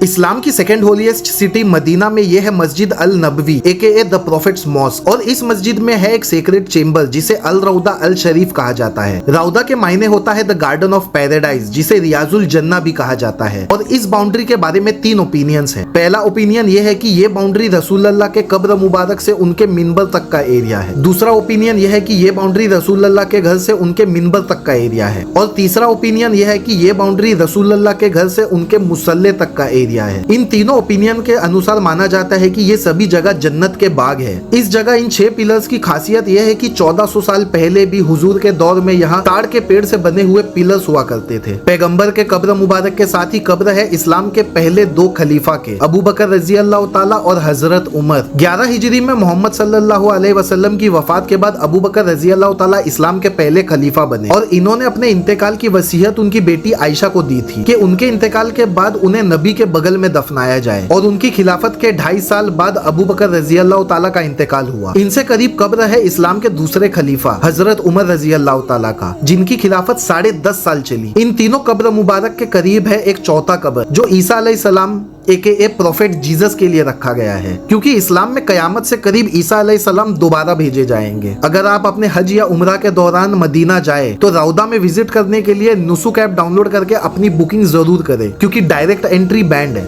इस्लाम की second holiest city Medina में यह है मस्जिद अल नबवी AKA द प्रॉफिट्स मॉस्क। और इस मस्जिद में है एक सेक्रेट चेंबर जिसे अल रौदा अल शरीफ कहा जाता है। रौदा के मायने होता है द गार्डन ऑफ पैराडाइज, जिसे रियाजुल जन्ना भी कहा जाता है। और इस बाउंड्री के बारे में 3 ओपिनियंस हैं। पहला ओपिनियन यह है कि ये बाउंड्री रसूलुल्लाह के कब्र मुबारक से उनके मिंबर तक का एरिया है। दूसरा ओपिनियन यह है कि ये बाउंड्री रसूलुल्लाह के घर से उनके मिंबर तक का एरिया है। और तीसरा ओपिनियन यह है कि ये बाउंड्री रसूलुल्लाह के घर से उनके मुसल्ले तक का एरिया है। इन तीनों ओपिनियन के अनुसार माना जाता है कि ये सभी जगह जन्नत के बाग है। इस जगह इन 6 पिलर्स की खासियत यह है कि 1400 साल पहले भी हुजूर के दौर में यहाँ ताड़ के पेड़ से बने हुए पिलर्स हुआ करते थे। पैगंबर के कब्र मुबारक के साथ ही कब्र है इस्लाम के पहले 2 खलीफा के, अबू बकर रजी अल्लाह ताला और हजरत उमर। 11 हिजरी में मोहम्मद सल्लल्लाहु अलैहि वसल्लम की वफात के बाद अबू बकर रजी अल्लाह ताला इस्लाम के पहले खलीफा बने। और इन्होंने अपने इंतकाल की वसीयत उनकी बेटी आयशा को दी थी कि उनके इंतकाल के बाद उन्हें नबी के बगल में दफनाया जाए। और उनकी खिलाफत के 2.5 साल बाद अबू बकर रजी अल्लाह ताला का इंतकाल हुआ। इनसे करीब कब्र है इस्लाम के दूसरे खलीफा हजरत उमर रजी अल्लाह ताला का, जिनकी खिलाफत 10.5 साल चली। इन तीनों कब्र मुबारक के करीब है एक चौथा कब्र जो ईसा अलैहिस्सलाम AKA प्रोफेट जीसस के लिए रखा गया है, क्योंकि इस्लाम में कयामत से करीब ईसा अलैहिस्सलाम दोबारा भेजे जाएंगे। अगर आप अपने हज या उम्रा के दौरान मदीना जाए तो रौदा में विजिट करने के लिए नुसुक ऐप डाउनलोड करके अपनी बुकिंग जरूर करें, क्योंकि डायरेक्ट एंट्री बैंड है।